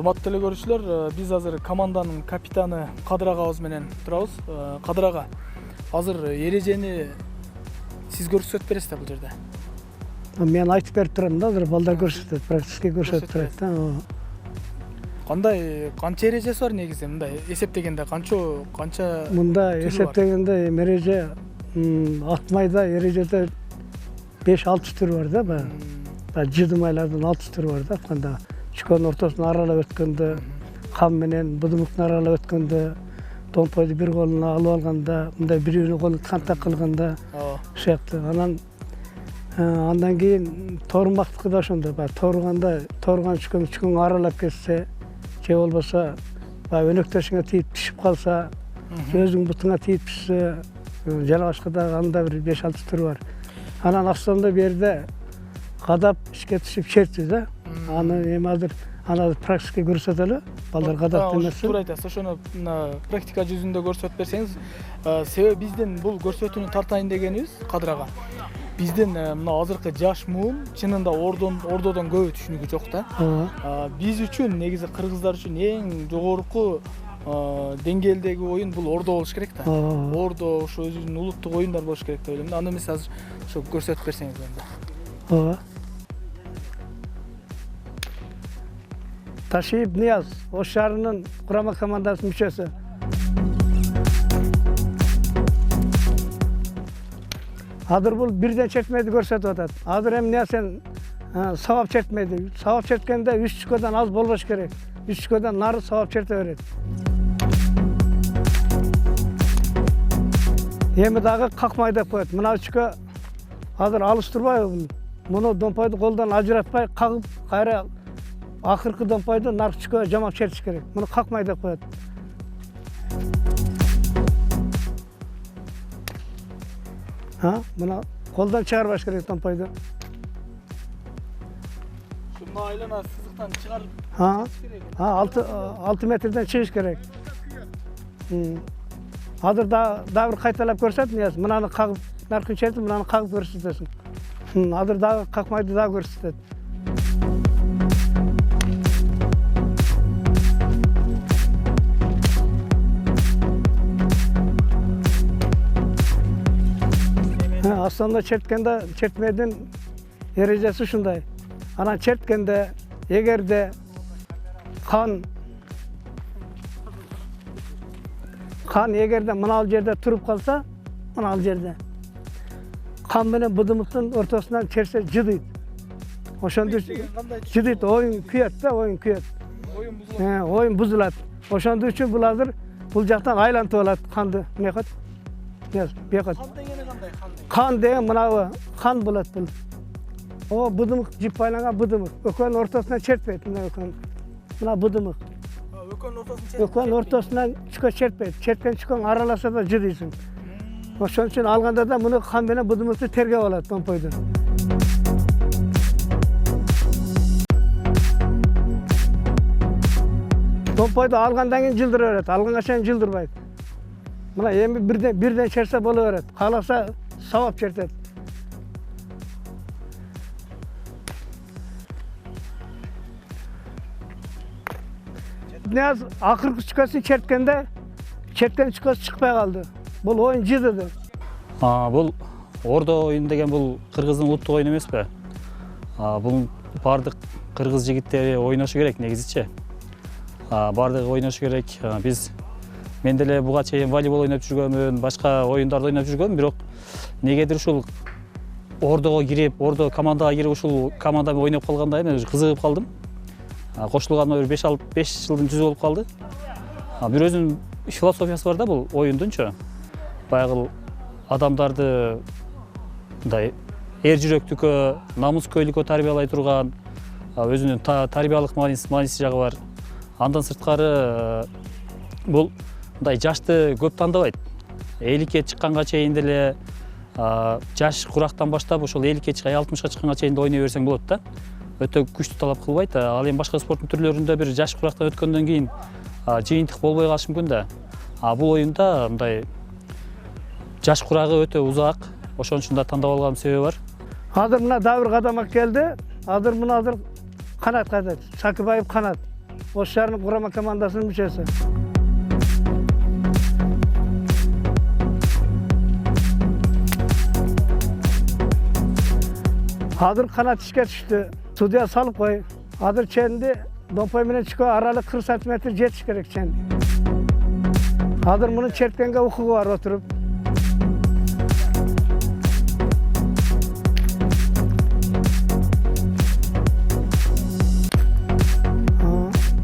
Урматтуу эле көрүүчүлөр, биз азыр команданын капитаны Кадыр агабыз менен турабыз. Кадыр ага, азыр эрежени сиз көрсөтүп бересиз да бул жерде? Мен айтып берип турам да, азыр балдар көрсөтөт, практически көрсөтүп турат да. Кандай, канча эрежеси бар негизи? Мындай эсептегенде канча Мында эсептегенде эреже атмайда эрежеде 5-6 түр бар да, баягы жыдымайлардан 6 түр бар да, атканда чүкөнүн ортосун аралап өткөндө, кам менен быдымыктын аралап өткөндө, томпойду бир колуна алып алганда, мындай бир колун контакт кылганда, ушуяктуу. Андан кийин тоорунмактыкы да ошондой, баягы тоорган чүкөн аралап кетсе, же болбосо баягы өнөктөшүңө тийип түшүп калса, өзүң бутуңа тийип түшсө, жана башка дагы анда бир 5-6 түр бар. Анан астында бу жерде кадап ишке түшүп чертүү да. Аны эми азыр практика көрсөтөлү, балдар кадап демесин. Туура айтасыз. Ошону практика жүзүндө көрсөтүп берсеңиз, себеби биздин бул көрсөтүүнү тартайын дегенибиз, Кадыр ага. Биздин мына азыркы жаш муун чынында ордодон көбү түшүнүгү жок да. Биз үчүн, негизи кыргыздар үчүн эң жогорку деңгээлдеги оюн бул ордо болуш керек да. Ордо ошо өзүнүн улуттук оюндар болуш керек деп ойлойм. Аны эмес азыр ошо көрсөтүп берсеңиз менде. Ташиев Нияз, Ош шаарынын курама командасынын мүчөсү. Азыр бул бирден чертмейди көрсөтүп атат. Азыр эми Нияз сабап чертмейди. Сабап черткенде 3 чүкөдөн аз болбош керек. 3 чүкөдөн нары сабап черте берет. Эми дагы какмай деп коет. Мына чүкө азыр алыштырбайбы? Муну домпойду колдон ажыратпай кагып, кайра акыркы домпойду наркы чүкө жамап чертиш керек. Муну какмай деп коет. Мына колдон чыгарбаш керек домпойду. Мына айлана сызыктан чыгарып 6 метрден чыгыш керек. Азыр дагы бир кайталап көрсөт, мынаны кагып, наркын чертип, мынаны кагып көрсөтөсүң. Азыр дагы какмайды дагы көрсөтөт. Астанда чертмедин эрежеси ушундай. Анан черткенде, эгерде кан эгерде мына жерде туруп калса, мына жерде кан менен быдымыктын ортосунан черсе жыдыйт. Ошондо жыдыйт, оюн күйөт да, оюн күйөт. Оюн бузулат. Ошондо үчүн бул азыр бул жактан айлантып алат канды. Мекат. Бекат. Кан деген мынабы, кан болот бул. О, быдымык жип байланган быдымык. Өкөнүн ортосунан чертпейт, мына өкөн. Мына быдымык. Өкөнүн ортосунан чүкө чертпейт. Черткен чүкөң араласа да жыдыйсың. Ошон үчүн алганда да муну кан менен быдымыкты тергеп алат домпойду. Домпойду алгандан кийин жылдыра берет, алганга чейин жылдырбайт. Мына эми бирден черсе боло берет. Кааласа сабап чертет. Нияз акыркы чүкөсүн черткен чүкөсү чыкпай калды. Бул оюн жыдыды. Бул ордо оюн деген бул кыргыздын улуттук оюну эмеспи? Бул бардык кыргыз жигиттери ойношу керек негизичи. Бардыгы ойношу керек. Мен деле буга чейин волейбол ойноп жүргөмүн, башка оюндарды ойноп жүргөмүн, бирок негедир ушул ордого кирип, ордо командага кирип ушул команда менен ойноп калганда мен кызыгып калдым. Кошулганына бир 5 жылдын жүзү болуп калды. Бир өзүнүн философиясы бар да бул оюндунчу. Баягы адамдарды мындай эр жүрөктүккө, намыскөйлүккө тарбиялай турган өзүнүн тарбиялык мааниси жагы бар. Андан сырткары бул мындай жашты көп тандабайт. 50-ке чыкканга чейин деле жаш курактан баштап ошол 50-ке 60-ка чыкканга чейин да ойной берсең болот да. Өтө күчтүү талап кылбайт. Ал эми башка спорттун түрлөрүндө бир жаш курактан өткөндөн кийин жыйынтык болбой калышы мүмкүн да. Бул оюнда мындай жаш курагы өтө узак. Ошон үчүн да тандап алган себеби бар. Азыр мына дагы бир кадамак келди. Азыр канат кайда? Сакыбаев канат. Oş şаарынын kurama komandasının müçesi. Hazır kanat işe düştü. Suya salıp koy. Hazır çendi. Dompoy menen çıkıyor. Aralık 40 santimetre jetiş gerek çendi. Hazır bunun çertkenge hukuku var oturup.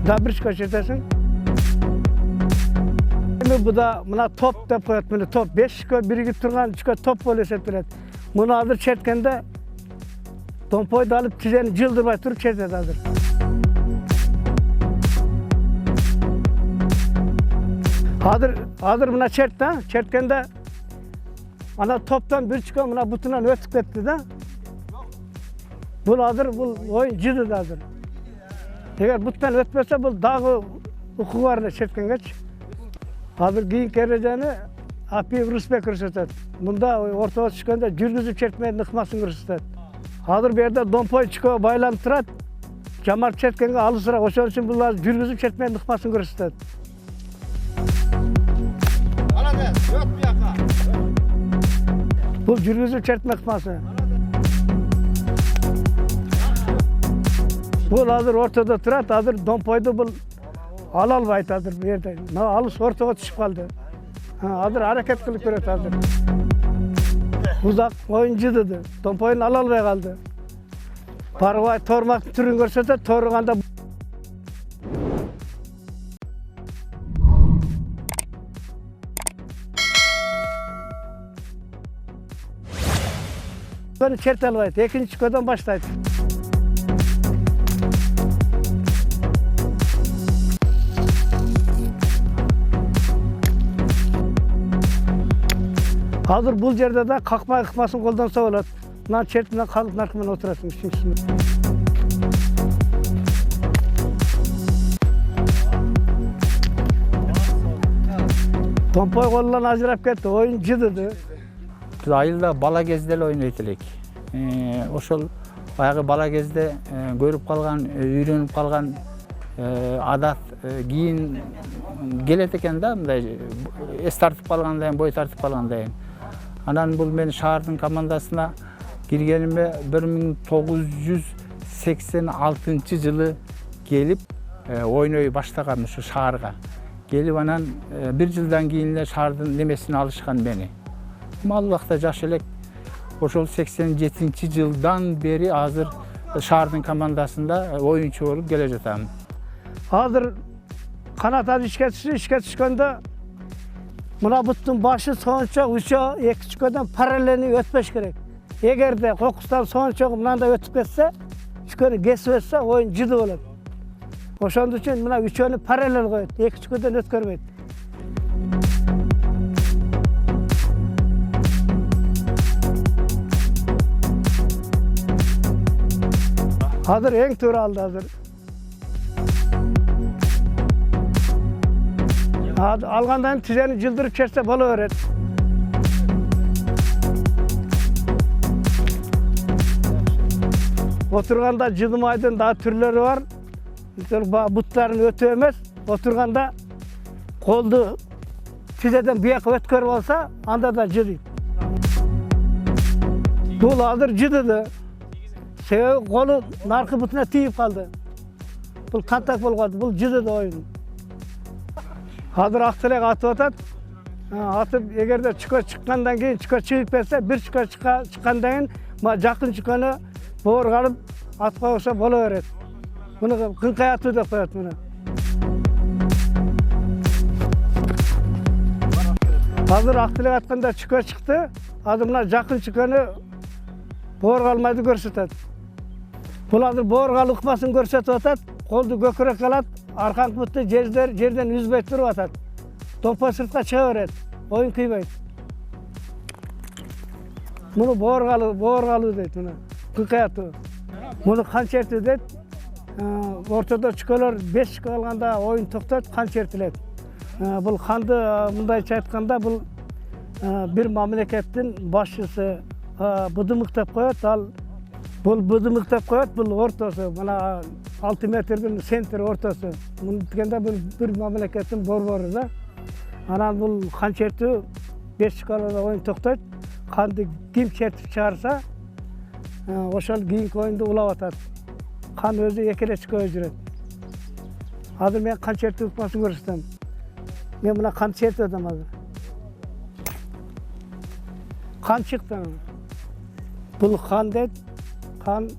Da bir çıkıyor çertesin. Bu da buna top da koyat böyle top. 5 çıkıyor, biri git turgan çıkıyor top böyle settiret. Bunu hazır çertkende dompoy da alıp tizeni cıldırmay turup çertet hazır. Hazır buna çert da, çertkende ana toptan bir çıkıyor, buna butundan ötükletti de. Bu hazır, bu oyun cıdı da hazır. Eğer buttan ötmese bu dağı hukuku var da çertken geç. Hazır giyin kereceğini api Rusbek kırıştırdı. Bunda ortaya çıkanda cürgüzüp çertmeye nıkmasın kırıştırdı. Hazır bir yerde dompoy çıkıyor, baylantırat. Camar çertkenge alı sıra koşan için bunlar cürgüzüp çertmeye nıkmasın kırıştırdı. Bu cürgüzüp çertme nıkması. Bu hazır ortada turat, hazır dompoydu bu alalbaydı hazır bir yerde. Alış ortaya düşüp kaldı. Hazır hareket kılıp görüyordu hazır. Uzak oyuncu dedi. Dompoyun alalbay kaldı. Parvay tormak türün görse de toruganda böyle çert albaydı. İkinci çıkıyordan başlaydı. Hazır bu yerde de kalkma yıkmasın koldansa olur. Lan çertinden kalıp narkımına oturasın. Dompoy kolundan ajırap ketdi, oyun cıdıdı. Biz ayılda bala gezdeli oynayt elek. Oşol баягы bala gezde görüp kalgan, үйрөнүp kalgan adat, giyin gelet eken da, mындай es tartıp kalgandayn, boy tartıp kalgandayn. Anan bul meni şaардын komandasına girgenime 1986-жылы gelip oynoy başlagan şu şaarga. Gelip anan bir жылдан кийин эле шаардын немесini alışkan beni. Al wagtda жаш элек ошол 87-жылдан beri азыр шаардын komandasında oyuncu olup gele jatam. Hazır kanat işe çıkanda buna buttun başı sonuçta uçağı iki çıkıyordan paralelini ötmeş gerek. Eğer de kokustan sonuçta bundan da ötüp etse, çıkıyordu geçmezse oyun cıdı olur. Oşandığı için buna uçağını paralel koyuyor. İki çıkıyordan ötkörmeydi. Hazır en turu aldı hazır. Algandan tizeni cıldırıp çerse balı öğret. Oturganda cıdımaydın daha türleri var. Butların ötü emez. Oturganda koldu tizeden bir yakı ötkörüp olsa anda da cıdıydı. Bu hazır cıdıdı. Sebebi kolu narkı butuna tiyip kaldı. Bu kantak bolgadı, bu cıdıdı oyun. Hazır aktilek atıp atat. Atıp eğer de çıkkandan keyin çıkıp etse bir çıkkandan keyin jakın çıkanı boğur kalıp atıp koysa bola öğret. Bunu kınkay atı da koyat bunu. Hazır aktilek atkanda çıktı. Hazır buna jakın çıkanı boğur kalmaydı görsetet. Bu hazır boğur kalıpmasın görsetip atat. Koldu gökürek kalat. Arkan kutlu yerden 100 metre atat. Dompoy sırtına çeviret. Oyun kıymaydı. Bunu boğurgalı deydi buna. Kıkayatı. Bunu kan çerti deydi. Ortada çıkıyorlar 5 çıkılganda oyun toktat kan çertiledi. Bu kandı mındayça aytkanda bu bir mamleketin başçısı bıdımık dep koyat. Bu bıdımık dep koyat. Bu ortası. Bana 6 metrden sentri ortası. Bunu degende bir mamlakatin borboru da. Ana bu kan çerti 5 şkalada oyun toktayt. Kandı kim çertip çağırsa oşal kийинки oyunda ulap atat. Kan özü ekele çıkıyor жүрөт. Hazır ben kan çerti tutmasını görürsem. Ben buna kan çerti ödem hazır. Kan çıktı. Bu kan deyt. Kan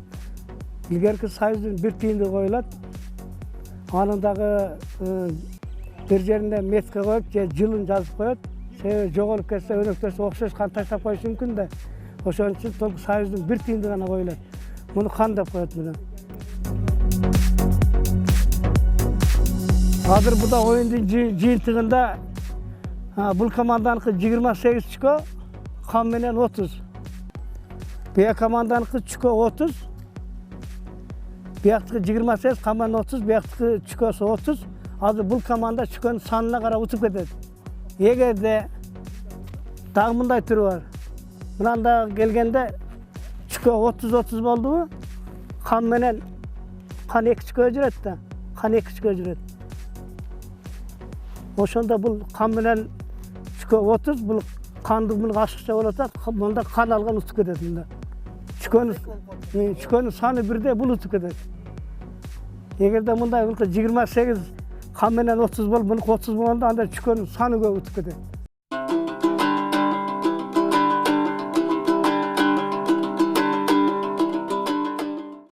ilgerki Soюздун bir tiyindi koyulat. Anındagı bir yerinde metke koyup, жылын жазып koyup. Себеби жогоруп кетсе, өнөктөсү окшош кан таштап коюшу мүмкүн да. Ошон үчүн толук Союздун bir tiyindi гана коюлат. Муну кан деп коет мына. Азыр буда оюндун жыйынтыгында бул команданыкы 28 чуко, kan менен 30. Бия команданыкы чуко 30. Biyaktaki 28, kamanın 30, biyaktaki çikosu 30. Azı bu kamanda çikonun sanına kadar utup gider. Eğer de dağımınday türü var. Bundan gelgende çiko 30 oldu mu? Kan menen kan 2 çiko öcüret de. Kan 2 çiko öcüret. Oşonda bu kan menen çiko 30, bu kandı bunu aşıkça olata, bunda kan algan utup gider. Çikonun sanı birde bul utup gider. Eğer de bunda 28 kan menen 30 bol, bunu 30 bolanda anda çikonun sanı utup gider.